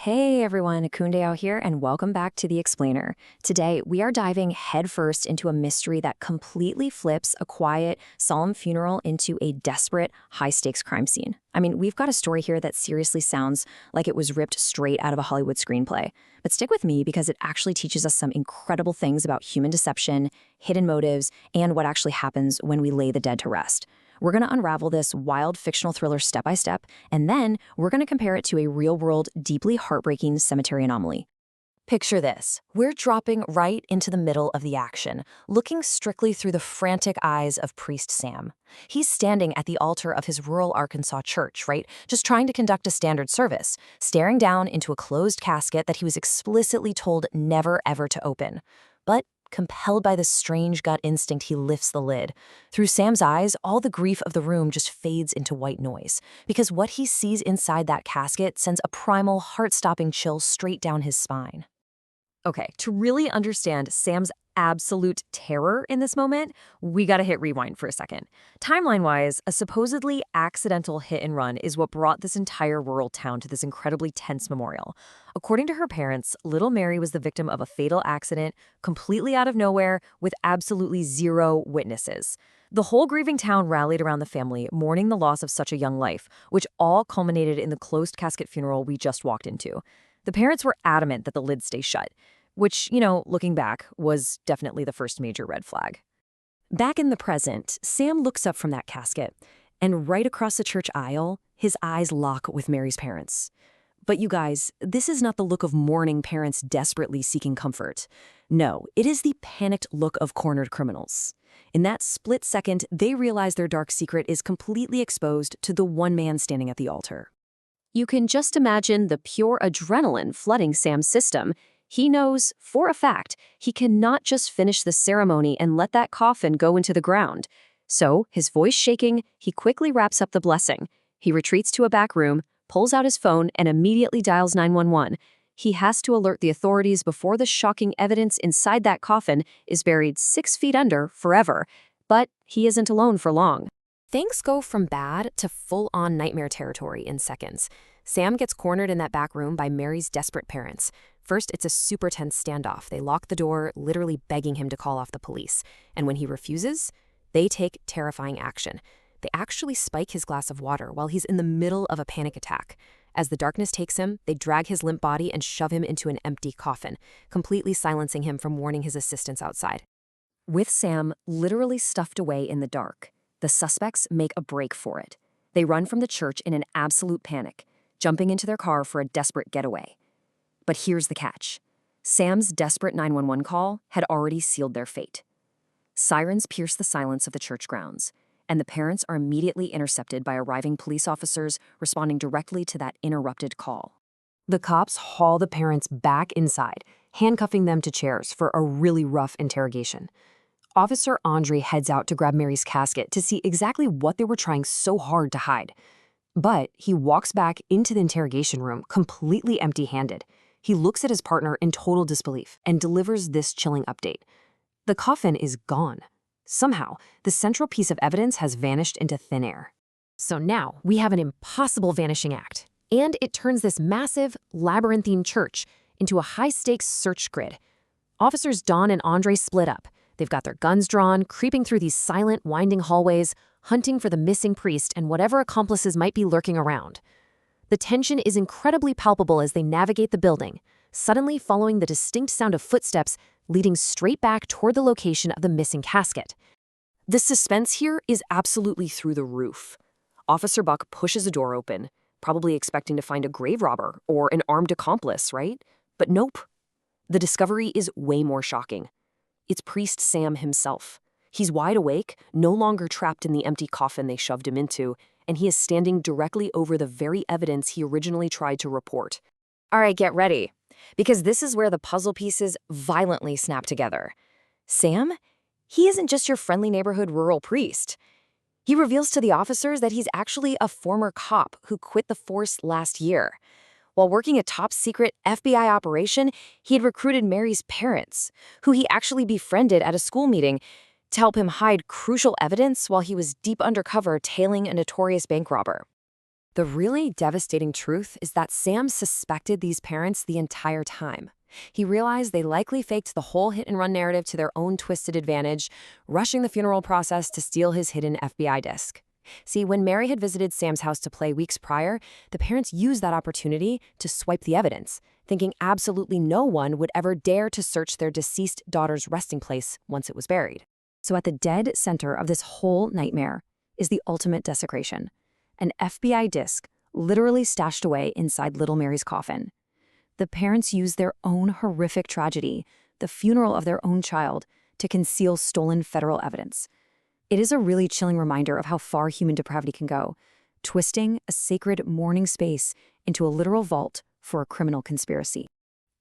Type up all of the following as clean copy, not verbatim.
Hey everyone, Kunde here, and welcome back to The Explainer. Today, we are diving headfirst into a mystery that completely flips a quiet, solemn funeral into a desperate, high-stakes crime scene. I mean, we've got a story here that seriously sounds like it was ripped straight out of a Hollywood screenplay. But stick with me because it actually teaches us some incredible things about human deception, hidden motives, and what actually happens when we lay the dead to rest. We're going to unravel this wild fictional thriller step by step, and then we're going to compare it to a real-world, deeply heartbreaking cemetery anomaly. Picture this. We're dropping right into the middle of the action, looking strictly through the frantic eyes of Priest Sam. He's standing at the altar of his rural Arkansas church, right? Just trying to conduct a standard service, staring down into a closed casket that he was explicitly told never ever to open. But compelled by this strange gut instinct, he lifts the lid. Through Sam's eyes, all the grief of the room just fades into white noise, because what he sees inside that casket sends a primal, heart-stopping chill straight down his spine. Okay, to really understand Sam's absolute terror in this moment, we gotta hit rewind for a second. Timeline-wise, a supposedly accidental hit and run is what brought this entire rural town to this incredibly tense memorial. According to her parents, little Mary was the victim of a fatal accident, completely out of nowhere, with absolutely zero witnesses. The whole grieving town rallied around the family, mourning the loss of such a young life, which all culminated in the closed casket funeral we just walked into. The parents were adamant that the lid stay shut, which, looking back, was definitely the first major red flag. Back in the present, Sam looks up from that casket, and right across the church aisle, his eyes lock with Mary's parents. But you guys, this is not the look of mourning parents desperately seeking comfort. No, it is the panicked look of cornered criminals. In that split second, they realize their dark secret is completely exposed to the one man standing at the altar. You can just imagine the pure adrenaline flooding Sam's system. He knows, for a fact, he cannot just finish the ceremony and let that coffin go into the ground. So, his voice shaking, he quickly wraps up the blessing. He retreats to a back room, pulls out his phone, and immediately dials 911. He has to alert the authorities before the shocking evidence inside that coffin is buried 6 feet under forever. But he isn't alone for long. Things go from bad to full-on nightmare territory in seconds. Sam gets cornered in that back room by Mary's desperate parents. First, it's a super tense standoff. They lock the door, literally begging him to call off the police. And when he refuses, they take terrifying action. They actually spike his glass of water while he's in the middle of a panic attack. As the darkness takes him, they drag his limp body and shove him into an empty coffin, completely silencing him from warning his assistants outside. With Sam literally stuffed away in the dark, the suspects make a break for it. They run from the church in an absolute panic, jumping into their car for a desperate getaway. But here's the catch. Sam's desperate 911 call had already sealed their fate. Sirens pierce the silence of the church grounds, and the parents are immediately intercepted by arriving police officers responding directly to that interrupted call. The cops haul the parents back inside, handcuffing them to chairs for a really rough interrogation. Officer Andre heads out to grab Mary's casket to see exactly what they were trying so hard to hide. But he walks back into the interrogation room completely empty-handed. He looks at his partner in total disbelief and delivers this chilling update. The coffin is gone. Somehow, the central piece of evidence has vanished into thin air. So now we have an impossible vanishing act, and it turns this massive, labyrinthine church into a high-stakes search grid. Officers Don and Andre split up. They've got their guns drawn, creeping through these silent, winding hallways, hunting for the missing priest and whatever accomplices might be lurking around. The tension is incredibly palpable as they navigate the building, suddenly following the distinct sound of footsteps leading straight back toward the location of the missing casket. The suspense here is absolutely through the roof. Officer Buck pushes a door open, probably expecting to find a grave robber or an armed accomplice, right? But nope. The discovery is way more shocking. It's Priest Sam himself. He's wide awake, no longer trapped in the empty coffin they shoved him into, and he is standing directly over the very evidence he originally tried to report. All right, get ready, because this is where the puzzle pieces violently snap together. Sam? He isn't just your friendly neighborhood rural priest. He reveals to the officers that he's actually a former cop who quit the force last year. While working a top-secret FBI operation, he had recruited Mary's parents, who he actually befriended at a school meeting, to help him hide crucial evidence while he was deep undercover tailing a notorious bank robber. The really devastating truth is that Sam suspected these parents the entire time. He realized they likely faked the whole hit-and-run narrative to their own twisted advantage, rushing the funeral process to steal his hidden FBI disc. See, when Mary had visited Sam's house to play weeks prior, the parents used that opportunity to swipe the evidence, thinking absolutely no one would ever dare to search their deceased daughter's resting place once it was buried. So at the dead center of this whole nightmare is the ultimate desecration, an FBI disc literally stashed away inside little Mary's coffin. The parents used their own horrific tragedy, the funeral of their own child, to conceal stolen federal evidence. It is a really chilling reminder of how far human depravity can go, twisting a sacred mourning space into a literal vault for a criminal conspiracy.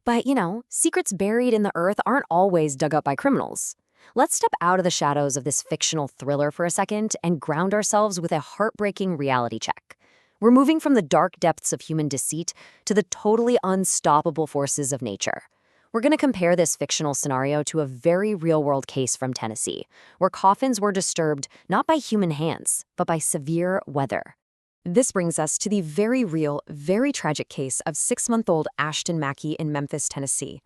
But, secrets buried in the earth aren't always dug up by criminals. Let's step out of the shadows of this fictional thriller for a second and ground ourselves with a heartbreaking reality check. We're moving from the dark depths of human deceit to the totally unstoppable forces of nature. We're going to compare this fictional scenario to a very real-world case from Tennessee, where coffins were disturbed not by human hands, but by severe weather. This brings us to the very real, very tragic case of 6-month-old Ashton Mackey in Memphis, Tennessee.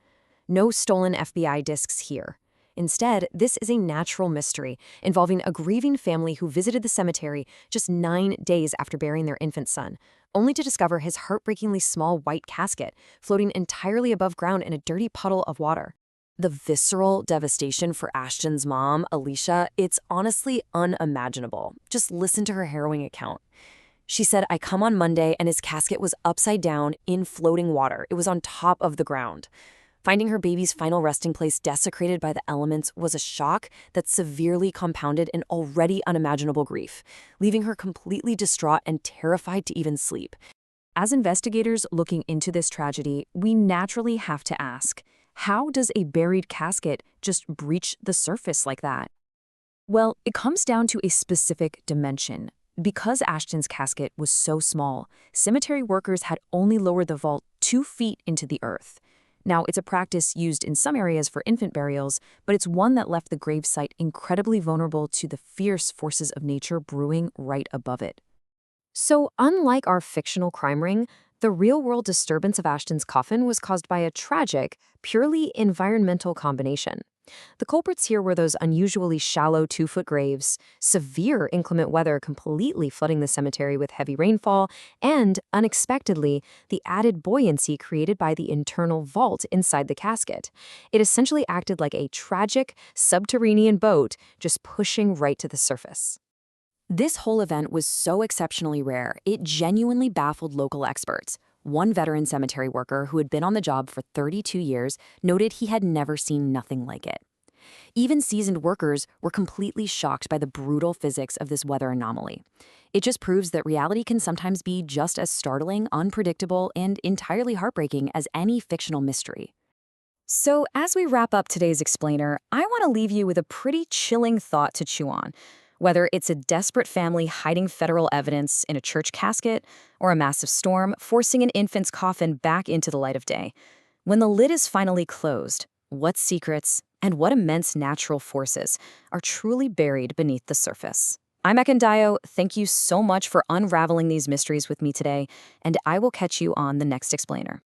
No stolen FBI discs here. Instead, this is a natural mystery involving a grieving family who visited the cemetery just 9 days after burying their infant son, only to discover his heartbreakingly small white casket floating entirely above ground in a dirty puddle of water. The visceral devastation for Ashton's mom, Alicia, it's honestly unimaginable. Just listen to her harrowing account. She said, "I come on Monday and his casket was upside down in floating water. It was on top of the ground." Finding her baby's final resting place desecrated by the elements was a shock that severely compounded an already unimaginable grief, leaving her completely distraught and terrified to even sleep. As investigators looking into this tragedy, we naturally have to ask, how does a buried casket just breach the surface like that? Well, it comes down to a specific dimension. Because Ashton's casket was so small, cemetery workers had only lowered the vault 2 feet into the earth. Now, it's a practice used in some areas for infant burials, but it's one that left the gravesite incredibly vulnerable to the fierce forces of nature brewing right above it. So, unlike our fictional crime ring, the real-world disturbance of Ashton's coffin was caused by a tragic, purely environmental combination. The culprits here were those unusually shallow 2-foot graves, severe inclement weather completely flooding the cemetery with heavy rainfall, and, unexpectedly, the added buoyancy created by the internal vault inside the casket. It essentially acted like a tragic, subterranean boat just pushing right to the surface. This whole event was so exceptionally rare, it genuinely baffled local experts. One veteran cemetery worker who had been on the job for 32 years noted he had never seen nothing like it. Even seasoned workers were completely shocked by the brutal physics of this weather anomaly. It just proves that reality can sometimes be just as startling, unpredictable, and entirely heartbreaking as any fictional mystery. So, as we wrap up today's explainer, I want to leave you with a pretty chilling thought to chew on. Whether it's a desperate family hiding federal evidence in a church casket or a massive storm forcing an infant's coffin back into the light of day, when the lid is finally closed, what secrets and what immense natural forces are truly buried beneath the surface? I'm Ekandayo. Thank you so much for unraveling these mysteries with me today, and I will catch you on the next explainer.